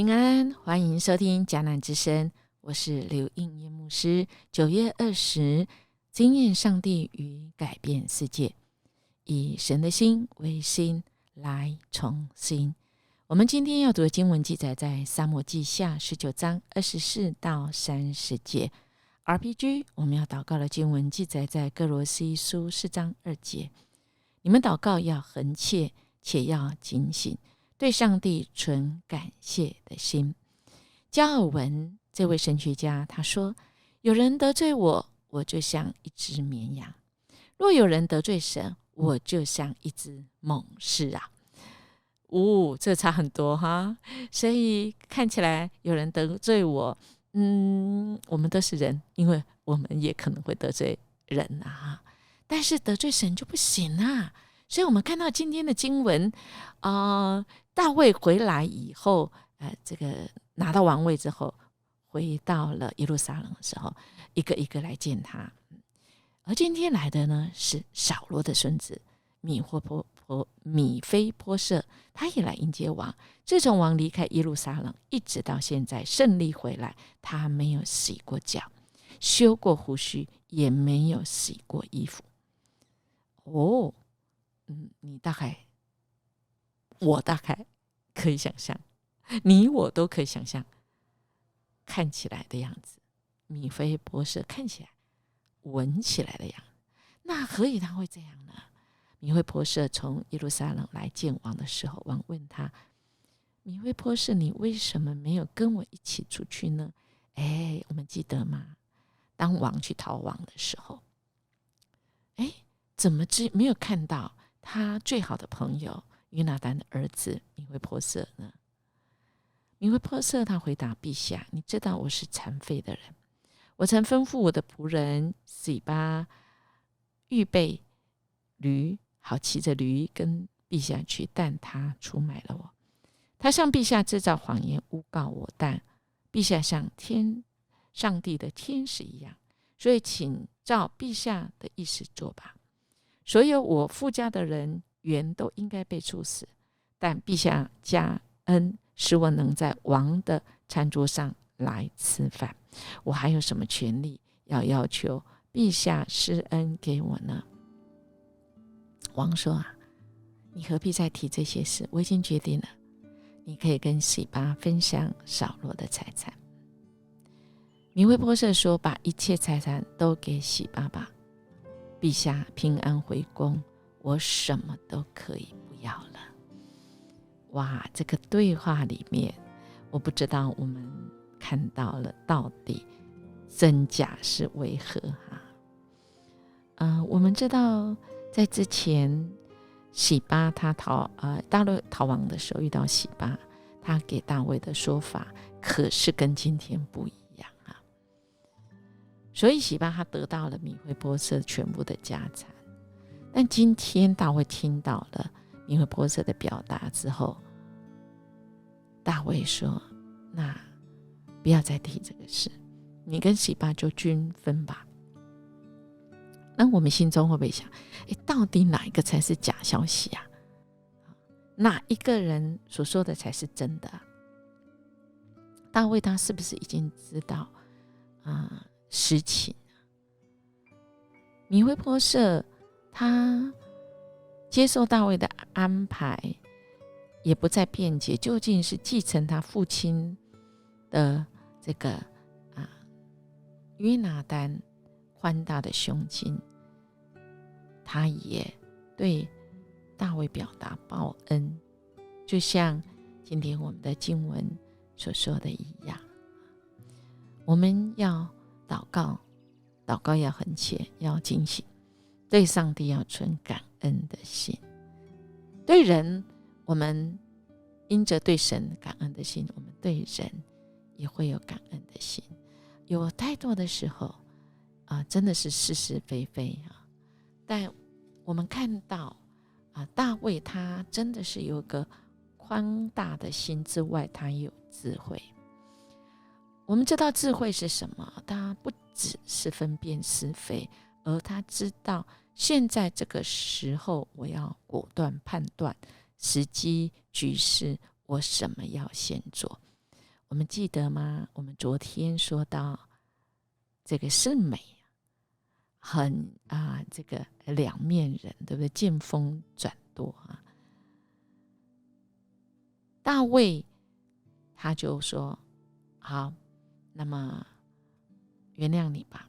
平安，欢迎收听迦南之声，我是刘应业牧师。9月20，经验上帝与改变世界，以神的心为心来重新。我们今天要读的经文记载在撒母耳记下19章24到30节。RPG 我们要祷告的经文记载在歌罗西书4章2节。你们祷告要恒切，且要警醒，对上帝存感谢的心。加尔文这位神学家他说，有人得罪我，我就像一只绵羊；若有人得罪神，我就像一只猛士啊。这差很多哈。所以看起来有人得罪我，我们都是人，因为我们也可能会得罪人啊。但是得罪神就不行啊。所以我们看到今天的经文，大卫回来以后，这个拿到王位之后，回到了耶路撒冷的时候，一个一个来见他。而今天来的呢，是扫罗的孙子米非波设，他也来迎接王。自从王离开耶路撒冷，一直到现在胜利回来，他没有洗过脚，修过胡须，也没有洗过衣服。你大概，我大概可以想象，你我都可以想象看起来的样子，米非波设看起来闻起来的样子。那何以他会这样呢？米非波设从耶路撒冷来见王的时候，王问他，米非波设，你为什么没有跟我一起出去呢？我们记得吗？当王去逃亡的时候，怎么没有看到他最好的朋友约拿单的儿子米非波设呢？米非波设他回答，陛下，你知道我是残废的人，我曾吩咐我的仆人洗巴预备驴，好骑着驴跟陛下去，但他出卖了我。他向陛下制造谎言，诬告我，但陛下像上帝的天使一样，所以请照陛下的意思做吧。所有我父家的人原都应该被处死，但陛下加恩，使我能在王的餐桌上来吃饭。我还有什么权利要求陛下施恩给我呢？王说你何必再提这些事？我已经决定了，你可以跟洗巴分享扫罗的财产。米非波设说，把一切财产都给洗巴吧，陛下平安回宫，我什么都可以不要了。这个对话里面，我不知道我们看到了到底真假是为何我们知道在之前洗巴他大卫逃亡的时候遇到洗巴，他给大卫的说法可是跟今天不一样所以洗巴他得到了米非波设全部的家产。但今天大卫听到了米非波设的表达之后，大卫说，那不要再提这个事，你跟洗巴就均分吧。那我们心中会不会想，到底哪一个才是假消息啊？哪一个人所说的才是真的大卫他是不是已经知道实情？米非波设他接受大卫的安排，也不再辩解，究竟是继承他父亲的这个约拿单宽大的胸襟，他也对大卫表达报恩，就像今天我们的经文所说的一样。我们要祷告，祷告要恒切，要警醒，对上帝要存感恩的心。对人，我们因着对神感恩的心，我们对人也会有感恩的心。有太多的时候真的是是是非非但我们看到大卫他真的是有个宽大的心之外，他有智慧。我们知道智慧是什么？他不只是分辨是非，而他知道现在这个时候我要果断判断时机局势，我什么要先做。我们记得吗？我们昨天说到这个是美很这个两面人，对不对？见风转舵啊。大卫他就说：“好，那么原谅你吧。”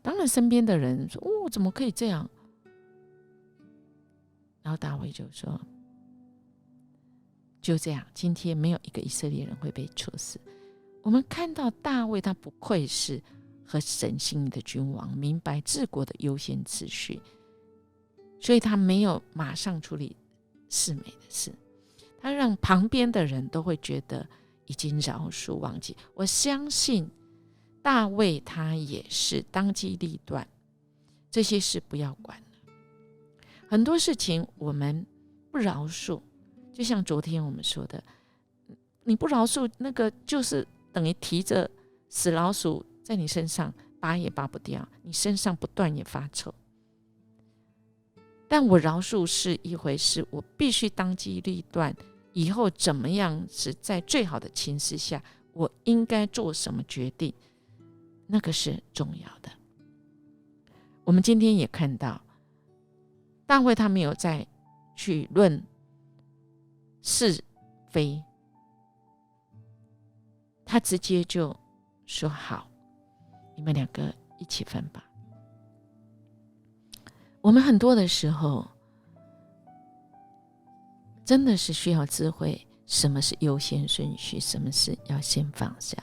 当然，身边的人说：“哦，怎么可以这样？”然后大卫就说：“就这样，今天没有一个以色列人会被处死。”我们看到大卫，他不愧是合神心意的君王，明白治国的优先次序，所以他没有马上处理示每的事，他让旁边的人都会觉得已经饶恕忘记。我相信大卫他也是当机立断，这些事不要管了。很多事情我们不饶恕，就像昨天我们说的，你不饶恕，那个就是等于提着死老鼠在你身上，拔也拔不掉，你身上不断也发臭。但我饶恕是一回事，我必须当机立断，以后怎么样是在最好的情势下，我应该做什么决定，那个是重要的。我们今天也看到大卫他没有再去论是非，他直接就说：“好，你们两个一起分吧。”我们很多的时候真的是需要智慧，什么是优先顺序，什么是要先放下，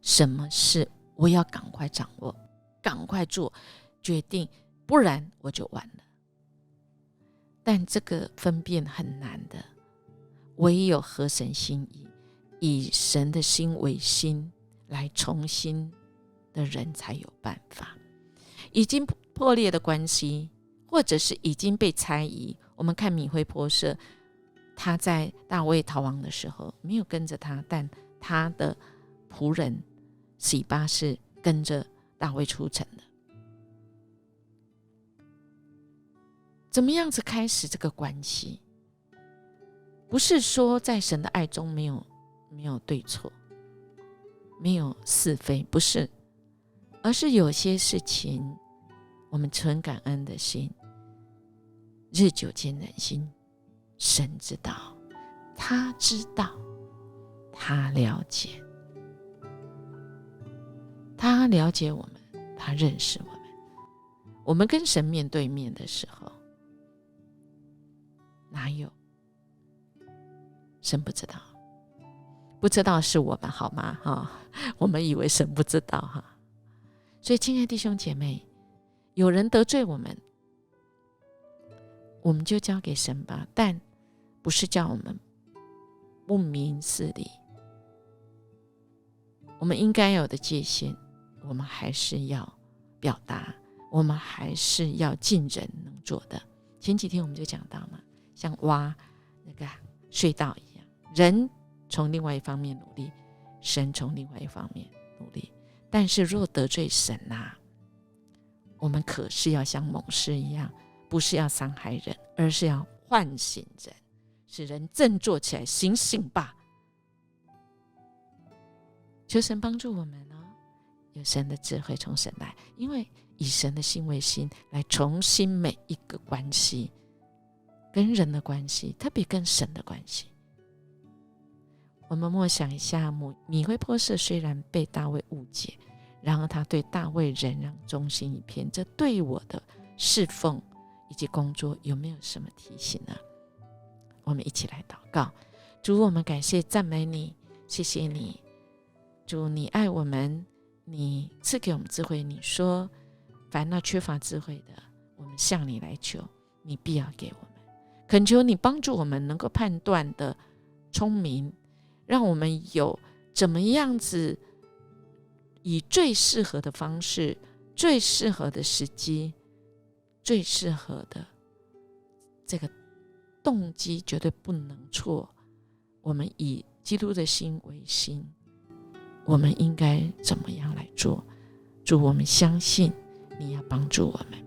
什么是我要赶快掌握，赶快做决定，不然我就完了。但这个分辨很难的，唯有合神心意，以神的心为心来重新的人才有办法。已经破裂的关系，或者是已经被猜疑，我们看米非波设，他在大卫逃亡的时候没有跟着他，但他的仆人洗巴是跟着大卫出城的。怎么样子开始这个关系？不是说在神的爱中没有对错，没有是非，不是，而是有些事情我们存感恩的心，日久见人心。神知道，他知道，他了解，他了解我们，他认识我们。我们跟神面对面的时候，哪有神不知道？不知道是我们好吗？我们以为神不知道。所以亲爱的弟兄姐妹，有人得罪我们，我们就交给神吧，但不是叫我们不明事理。我们应该有的界限，我们还是要表达，我们还是要尽人能做的。前几天我们就讲到嘛，像挖那个隧道一样，人从另外一方面努力，神从另外一方面努力。但是若得罪神我们可是要像猛士一样，不是要伤害人，而是要唤醒人，使人振作起来，醒醒吧！求神帮助我们有神的智慧从神来，因为以神的心为心，来重新每一个关系，跟人的关系，特别跟神的关系。我们默想一下，米非波设虽然被大卫误解，然而他对大卫仍然忠心一片，这对我的侍奉以及工作有没有什么提醒呢？我们一起来祷告。主，我们感谢赞美你，谢谢你，主，你爱我们，你赐给我们智慧。你说凡那缺乏智慧的，我们向你来求，你必要给我们。恳求你帮助我们能够判断的聪明，让我们有怎么样子以最适合的方式，最适合的时机，最适合的这个动机绝对不能错。我们以基督的心为心，我们应该怎么样来做？主，我们相信你要帮助我们，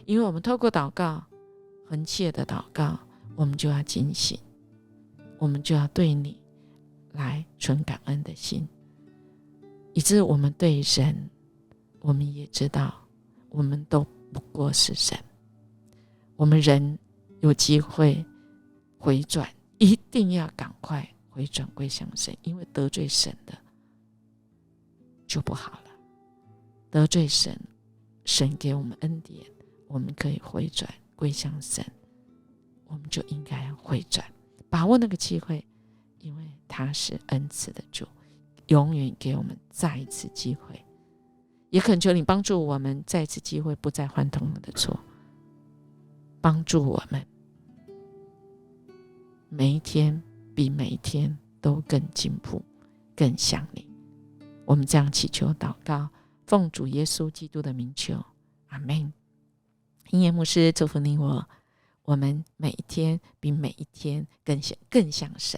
因为我们透过祷告，恒切的祷告，我们就要警醒，我们就要对你来存感恩的心，以致我们对人，我们也知道我们都不过是人，我们人有机会回转，一定要赶快回转归向神，因为得罪神的就不好了。得罪神，神给我们恩典，我们可以回转归向神，我们就应该要回转，把握那个机会，因为他是恩慈的主，永远给我们再一次机会。也恳求你帮助我们再一次机会，不再犯同样的错，帮助我们每一天比每一天都更进步，更像你。我们这样祈求祷告，奉主耶稣基督的名求，阿们。音乐牧师祝福你我们每一天比每一天更像神，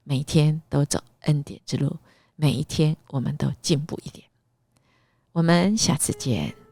每一天都走恩典之路，每一天我们都进步一点。我们下次见。